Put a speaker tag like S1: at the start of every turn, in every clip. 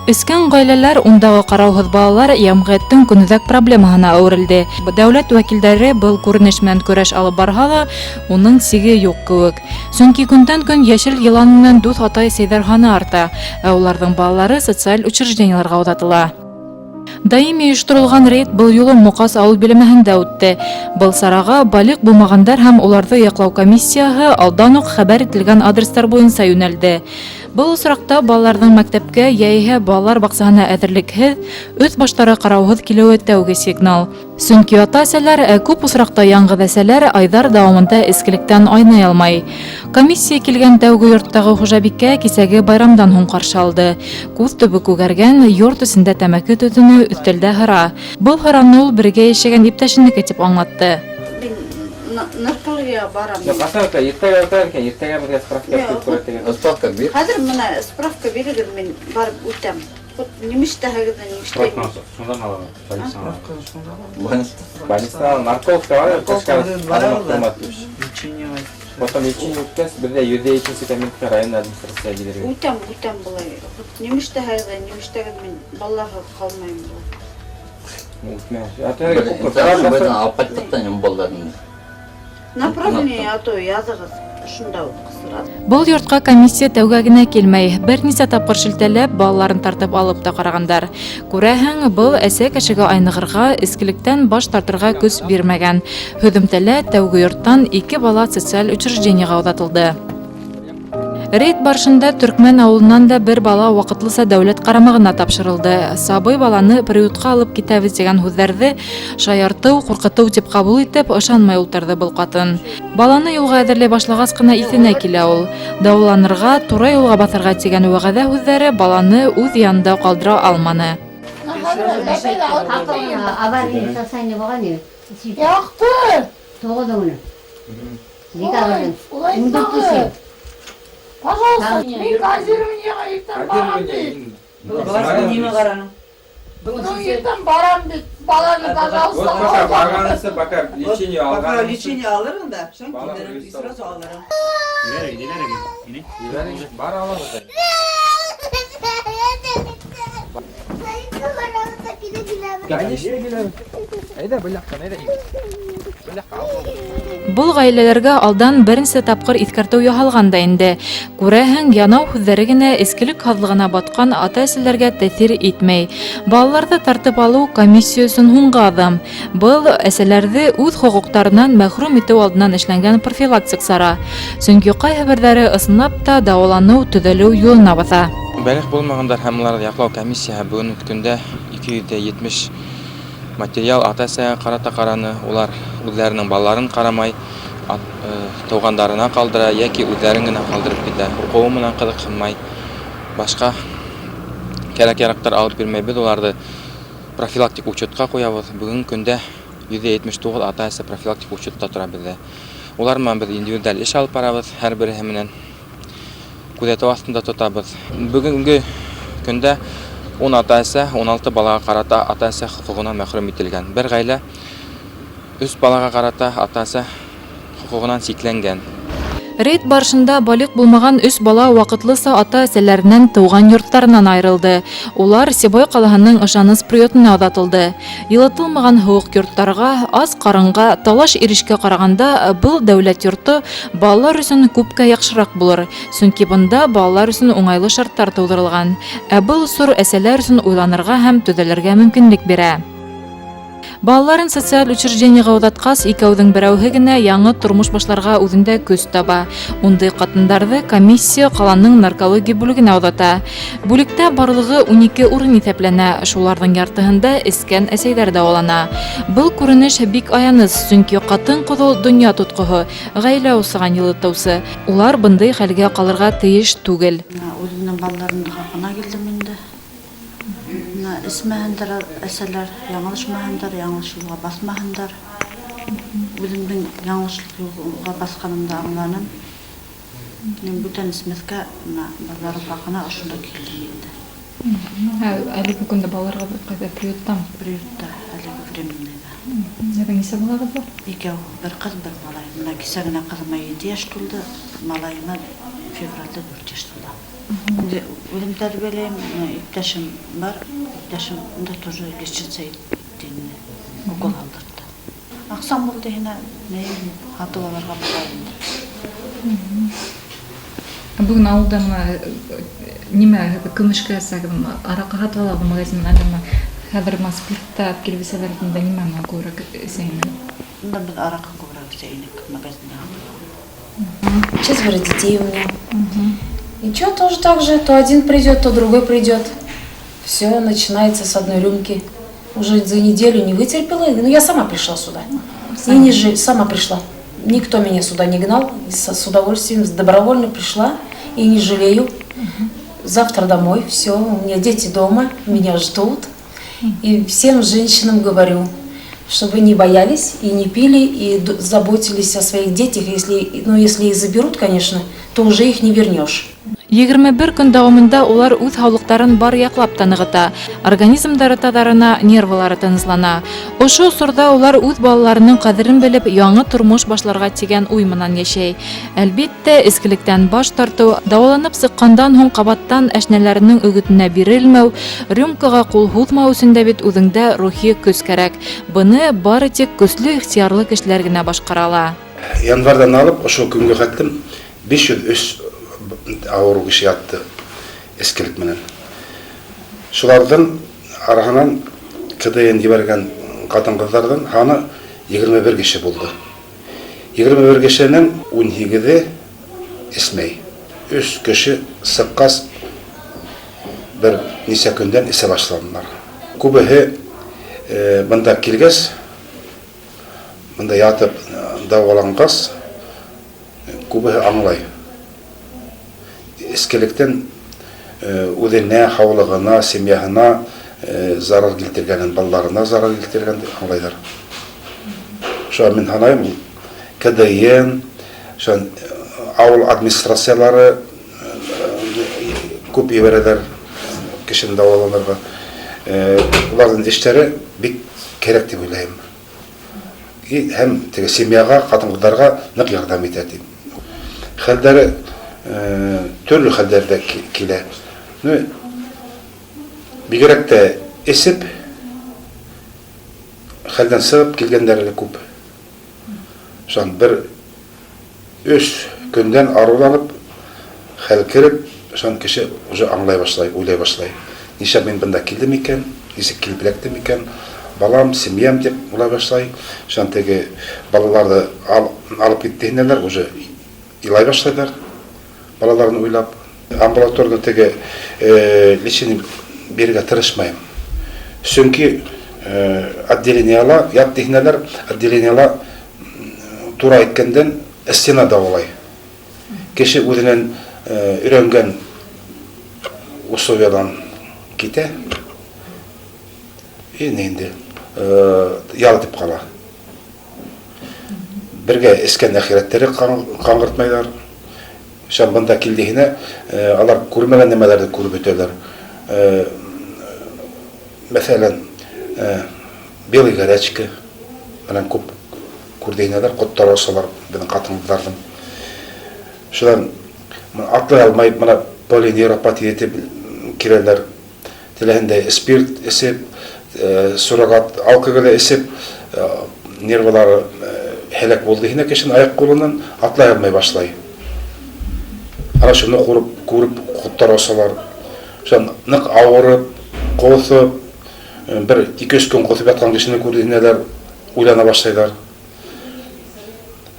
S1: Үскән гаиләләр, ундагы караусыз балалар ямгыятьтең күнүҙәк проблемаһына әүерелде. Дәүләт вәкилдәре был күренеш менән көрәш алып барһа ла, уның сиге юҡ кеүек. Сөнки көндән-көн йәшел йылан менән дуҫ атай-әсәйҙәр һаны арта, ә уларҙың балалары социаль учреждениеларға оҙатыла. Даими ойошторолған рейд был юлы Моҡас ауыл биләмәһендә үтте. Был сараға балиҡ булмағандар һәм уларҙы яҡлау комиссияһы алдан уҡ хәбәр ителгән адрестар буйынса йүнәлде. Был осраҡта балаларҙың мәктәпкә йәиһә балалар баҡсаһына әҙерлекһеҙ, үҙ баштары ҡарауһыҙ килеүе тәүге сигнал. Сөнки ата-әсәләр күп осраҡта яңғыҙ әсәләр айҙар дауамында эскелектән айнай алмай. Комиссия килгән тәүге йорттағы хужабикә кисәге байрамдан һуң ҡаршы алды. Күҙ төбө күгәргән, йорт эсендә тәмәке төтөнө, өҫтәлдә һыра. Был һыраны ул бергә йәшәгән иптәшенеке тип аңлатты.
S2: Наркология барам.
S3: Касака, иртәгә үтәр икән, иртәгә бергә справка биреп күрәтегез.
S4: Справка бир.
S2: Хәзер менә справка бирегез, мен барып үтәм. Нимештәһегеҙ, нимештә.
S3: Шундан алабыз.
S4: Больница.
S3: Нарколог та бар, ташка. Потом лечение үткәс, беҙҙә 102-нче комитетка район администрация бирергә.
S2: Үтәм булай. Нимештәһегеҙ, нимештәгеҙ, мен балаларһыҙ ҡалмайым.
S3: Үтмә.
S4: Беҙҙең апаттыҡтан болдарны.
S2: Направление ато яҙығыҙ. Шунда уҡ ҡысырады.
S1: Был йортҡа комиссия тәүгә генә килмәй, бер нисә тапҡыр шелтәләп, балаларын тартып алып та ҡарағандар. Күрәһең, был әсә кешегә айнығырға, эскелектән баш тартырға көс бирмәгән. Һөҙөмтәлә тәүге йорттан 2 бала социаль учреждениеға оҙатылды. Рейд барышында Төркмән ауылынан да бер бала ваҡытлыса дәүләт ҡарамағына тапшырылды. Сабый баланы приютҡа алып китәбеҙ дигән һүҙҙәрҙе шаяртыу, ҡурҡытыу тип ҡабул итеп, ышанмай ултырҙы был ҡатын. Баланы юлға әҙерләй башлағас ҡына иҫенә килә ул. Дауаланырға, тура юлға баҫырға тигән вәғәҙә һүҙҙәре баланы үҙ янында ҡалдыра алманы.
S5: Пожалуйста, мен газированияға ертең барам дейді. Бүгін ертең барам дейді. Баланы, пожалуйста.
S3: Вот пока барғанысы, пока лечение алған.
S6: Пока лечение алырың да, шаң келерің, и сразу алырың.
S3: Бар аламыз. Конечно, келерім. Әйдә, бүләқтен, әйдә.
S1: Был ғаиләләргә алдан беренсе тапҡыр иҫкәртеү яһалған да инде. Күрәһең, янау һүҙҙәре генә эскелек һаҙлығына батҡан ата-әсәләргә тәьҫир итмәй. Балаларҙы тартып алыу комиссия өсөн һуңғы аҙым. Был әсәләрҙе үҙ хоҡуҡтарынан мәхрүм итеү алдынан эшләнгән профилактик сара. Сөнки ҡайһы берҙәре ысынлап та дауаланыу, төҙәлеү юлына баҫа.
S7: Бәлег булмағандар һәм уларҙы яҡлау комиссияһы бөгөн көндә 270 материал ата-әсәгә ҡараны. Улар үҙҙәренең балаларын ҡарамай, тыуғандарына ҡалдыра, йәки үҙҙәрен генә ҡалдырып китә. Уҡыуы менән ҡыҙыҡһынмай, башҡа кәрәк-яраҡтар алып бирмәй. Беҙ уларҙы профилактик учетҡа ҡуябыҙ. Бөгөн көндә 179 ата-әсә профилактик учетта тора беҙҙә. Улар менән беҙ индивидуаль эш алып барабыҙ, һәр береһе менән күҙәтеү аҫтында тотабыҙ. Бөгөнгө көндә 10 ата-әсә, 16 балаға ҡарата ата-әсә хоҡуғынан мәхрүм ителгән. Бер ғаилә 3 балаға ҡарата ата-әсә хоҡуғынан сикләнгән.
S1: Рейд барышында балиҡ булмаған 3 бала ваҡытлыса ата-әсәләренән тыуған йорттарынан айырылды. Улар Сибай ҡалаһының ышаныс приютына оҙатылды. Йылытылмаған һыуыҡ йорттарға, ас ҡарынға, талаш ирешкә ҡарағанда был дәүләт йорто балалар өсөн күпкә яҡшыраҡ булыр. Сөнки бында балалар өсөн уңайлы шарттар тыуҙырылған. Ә был осор әсәләр өсөн уйланырға һәм төҙәлергә мөмкинлек бирә. Балаларын социаль учреждениеға оҙатҡас, икәүҙең берәүһе генә яңы тормош башларға үҙендә көс таба. Ундай ҡатындарҙы комиссия ҡаланың наркология бүлегенә оҙата. Бүлектә барлығы 12 урын иҫәпләнә, шуларҙың яртыһында эскән әсәйҙәр дауалана. Был күренеш бик аяныс, сөнки ҡатын-ҡоҙол донъя тотҡоһо, ғаилә усаған йылытыусы. Улар бындай хәлгә ҡалырға тейеш түгел.
S2: Үҙенең балаларының хаҡына килдем инде. Эсмәһендәр әсәләр, яңылышмаһындар, яңылыш юлға баҫмаһындар. Үҙемдең яңылышлыҡ юлға баҫҡанымды аңланым. Мин бүтән эсмәҫкә балаларым хаҡына ошонда килдем инде.
S1: Әлеге көндә балаларға ҡайҙа приюттамы?
S2: Приютта, әлеге временныйҙа.
S1: Нисә балағыҙ бар?
S2: 2, бер ҡыҙ, бер малай. Кисә генә ҡыҙыма 7 йәш тулды, малайыма февралдә 4 йәш тулды. Өзім тәрбиелеймін, иптәшім бар, иптәшім да тоже лечиться дейін, укол алдырды. Ақсам болды хина, нейін, хаты оларға бұқайын.
S1: Бүгін ауылда неме көмішкі сағым, арақа хат алады магазиннан адама хәдір спиртта келбеселердінде неме көрік сеймін?
S2: Бұнда біз арақа көбірек сейінік магазинде.
S8: 4 детей у меня. И что, тоже так же, то один придет, то другой придет. Все начинается с одной рюмки. Уже за неделю не вытерпела, но я сама пришла сюда. И сама пришла. Никто меня сюда не гнал, с удовольствием, добровольно пришла и не жалею. Завтра домой, все, у меня дети дома, меня ждут. И всем женщинам говорю, чтобы не боялись и не пили, и заботились о своих детях. Если их заберут, конечно, то уже их не вернешь.
S1: 21 көн дәвамында улар үз һаулыктарын бар яклап таныгыта, организмдары тадарына, нервлары тынызлана. Ошо усурда улар үз балаларының кадерен белеп, яңа тормыш башларга тигән уй менән яшәй. Әлбәттә, эскелектән баш тарту, дәваланып сыккандан һоң кабаттан әшнәләренең үгетенә бирелмәү, рюмкага кул һузмау өчен дә бит үзеңдә рухи көч кирәк. Буны бары тик көчле ихтиярлы кешеләр генә башкара.
S9: Январдан алып, ошо күнгө каттым 503 ауыру киши атты эскелик менен. Шулардан арасынан КДН жиберген катын-кыздардан аны 21 киши болду. 21 кишинин 18-и эсмей. 3 киши сыккас бир нече күндөн эсе башладылар. Көбүһү мында келгес, мында ятып давалангас, көбүһү аңлай. Эскелектен үдене, хаулыгына, семьяһына зарар келтергенин, балдарына зарар келтергенин аңлайдар. Ошо мен санайм, КДН, ауыл администрациялары көп ебередер кишини дабаланырга. Улардын иштери бик керек деп ойлойм. И hem семьяга, катын-кыздарга нык жардам этет. Халдары төрлü хәлдәрдә килә. Бигрәк тә эсеп, хәлдән сыгып килгәннәр күп. Шун бер 3 көндән аруланып, хәл кереп, шун кеше уже аңлай башлай, уйлай башлай. Нишләп мен бында килдем икән, ничек килеп эләктем икән, балам, семьям дип уйлай башлай. Шун теге балаларды алып киттеләр, уже илай башлайлар. Балаларын уйлап, амбулаторда теге лечение берге тырышмайм. Чөнки отделениялар, ят технелер отделениялар тура айтканден стена давалай. Кеше үзенең өйрәнгән условиядан китә. И нинди ялтып кала. Бергә искән ахирәтләре каңгыртмайлар. Шам бында килдихине, алар күрмәгән нәмәләрне күреп үтәләр. Мәсәлән, белый горячка, менән күп күрдәйнәләр, коттар осалар, безнең катын-кызлардан. Шулар атлый алмай, менә полинeuропатия дип кирәләр. Теләһендә спирт эсеп, суррогат алкоголь эсеп, нервлары һәлак булды. Хинә кешенең аяк кулыннан атлай алмай башлай. Ана шуны күреп коттар осалар. Шун нык авырып, косып, бер 2-3 көн косып яткан кешене күрденәләр, уйлана башлайлар.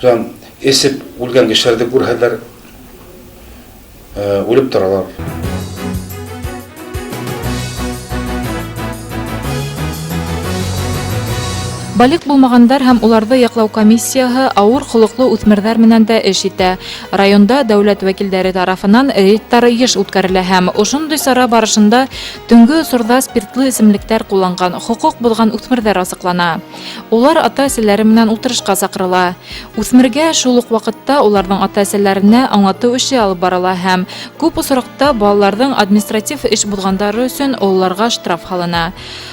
S9: Шун эсеп үлгән кешеләрне күрһәләр, үлеп торалар.
S1: Балик булмагандар һәм уларда яклау комиссияһы авыр холыклы үсмерләр менән дә эш итә. Районда дәүләт вәкилләре тарафынан рейдтары еш үткәрелә һәм ошондый сара барышында төнгө усурда спиртлы исемлектәр кулланган, хукук булган үсмерләр асыклана. Улар ата-әсәләре менән утырышка сакырыла. Үсмергә шул ук вакытта уларның ата-әсәләренә аңлату эше алып барыла һәм күп осракта балаларның административ эш булгандары өчен улларга штраф һалына.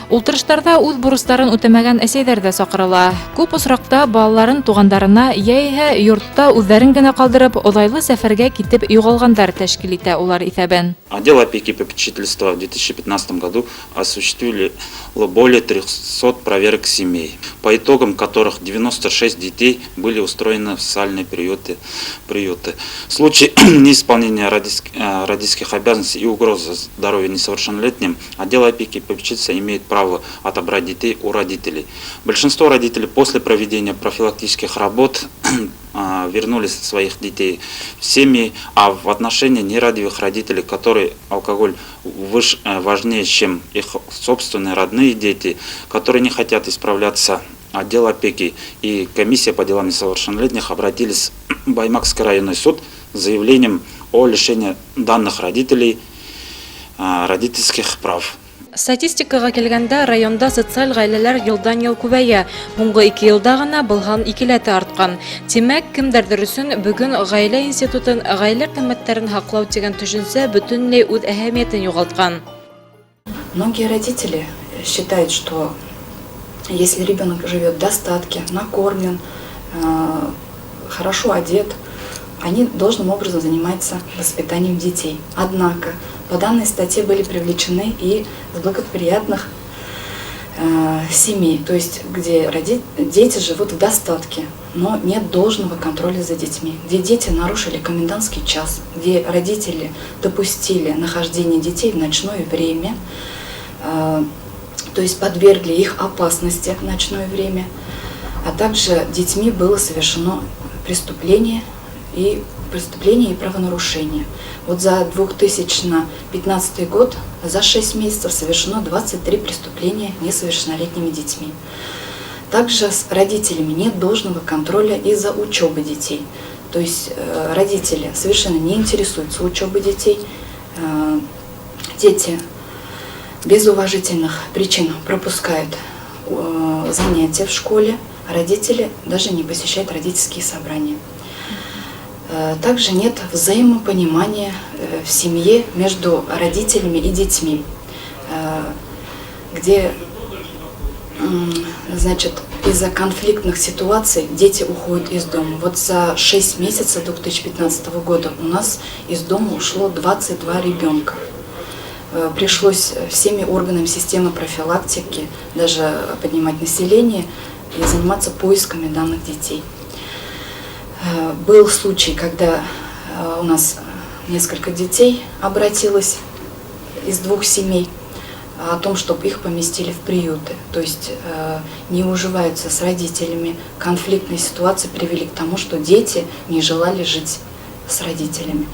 S1: Ултырыштарда үз бурычларын үтәмәгән әсәйләр дә сакырыла. Күп осракта балаларын тугандарына яисә йортта үзләрен генә калдырып, одайлы сәфәргә китеп югалгандар тәшкил итә улар исәбен.
S10: Отдел опеки и попечительства в 2015 году осуществили более 300 проверок семей, по итогам которых 96 детей были устроены в социальные приюты. В случае неисполнения родительских обязанностей и угрозы здоровью несовершеннолетним, отдел опеки и попечительства имеет право отобрать детей у родителей. Большинство родителей после проведения профилактических работ вернули своих детей в семьи, а в отношении нерадивых родителей, которые алкоголь важнее, чем их собственные родные дети, которые не хотят исправляться, отдел опеки и комиссия по делам несовершеннолетних обратились в Баймакский районный суд с заявлением о лишении данных родителей родительских прав.
S1: Статистикага келгәндә, районда социаль гаиләләр елдан-ел күбәя. Буңгы 2 елда гына булган 2 арткан. Тимәк, кемдердер өчен бүген гаилә институтын, гаилә кыйммәтләрен һаклау дигән төшенсә бөтенләй үз әһәмиятен югалтган.
S11: Многие родители считают, что если ребенок живет в достатке, накормлен, хорошо одет, они должным образом занимаются воспитанием детей. Однако по данной статье были привлечены и с благоприятных семей, то есть где дети живут в достатке, но нет должного контроля за детьми, где дети нарушили комендантский час, где родители допустили нахождение детей в ночное время, то есть подвергли их опасности в ночное время, а также детьми было совершено преступление и правонарушения. Вот за 2015 год за 6 месяцев совершено 23 преступления несовершеннолетними детьми. Также с родителями нет должного контроля из-за учебы детей. То есть родители совершенно не интересуются учебой детей. Дети без уважительных причин пропускают занятия в школе, а родители даже не посещают родительские собрания. Также нет взаимопонимания в семье между родителями и детьми, где, значит, из-за конфликтных ситуаций дети уходят из дома. Вот за 6 месяцев 2015 года у нас из дома ушло 22 ребенка. Пришлось всеми органами системы профилактики даже поднимать население и заниматься поисками данных детей. Был случай, когда у нас несколько детей обратилось из 2 семей о том, чтобы их поместили в приюты. То есть не уживаются с родителями. Конфликтные ситуации привели к тому, что дети не желали жить с родителями.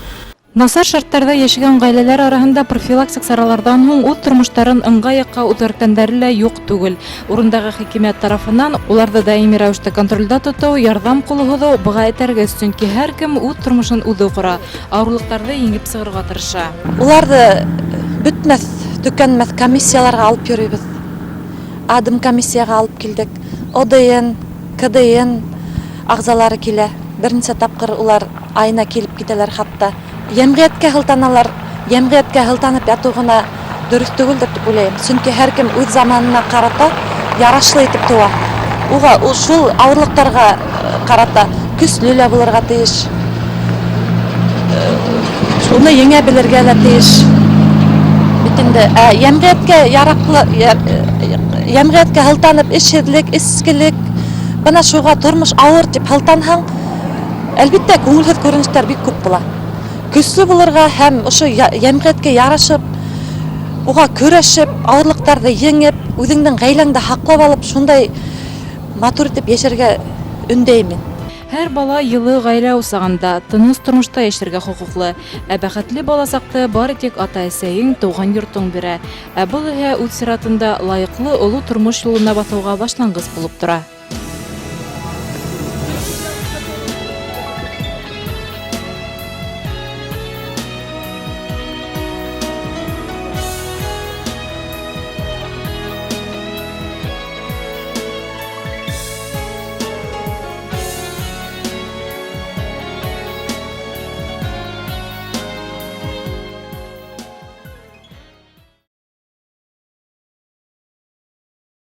S1: Насар шарттарда яшәгән гаиләләр арасында профилактик саралардан һуң үз тормыштарын ыңгай якка үтәрткәннәре лә юк түгел. Урындагы хакимият тарафыннан уларда даими рәвештә контрольдә тоту, ярдәм кулы һуҙыу быға этәргә, чөнки һәркем үз тормышын үзе кора, ауырлыктарҙы еңеп сығырға тырыша.
S12: Уларҙы бөтмәҫ, төкәнмәҫ комиссияларға алып йөрөйбөҙ. Адым комиссияға алып килдек. ОДН, КДН ағзалары килә. Бернисә тапҡыр улар айына килеп китәләр хатта. Йәмғиәткә һылтаналар, йәмғиәткә һылтанып ятыу ғына дөрөҫ түгел дип уйлайым. Сөнки һәр кем үҙ заманына ҡарата ярашлы итеп тыуа. Уға шул ауырлыҡтарға ҡарата көслө лә булырға тейеш. Уны еңә белергә лә тейеш. Бит инде йәмғиәткә һылтанып эшһеҙлек, эскелек, бына шуға тормош ауыр тип һылтанһаң, әлбиттә күңелһеҙ күренештәр бик күп була. Көслө булырға һәм ошо йәмғиәткә ярашып, уға көрәшеп, ауырлыҡтарҙы еңеп, үҙеңдең ғаиләңде һаҡлап алып, шундай матур итеп йәшәргә өндәймен.
S1: Һәр бала йылы гаилә усағында, тыныс тормошта яшәргә хоҡуҡлы. Ә бәхетле баласаҡты бары тик ата-әсәйең, тыуған йортоң бирә. Ә был үҙ сиратында лайыҡлы оло тормош юлына баҫыуға башланғыс булып тора.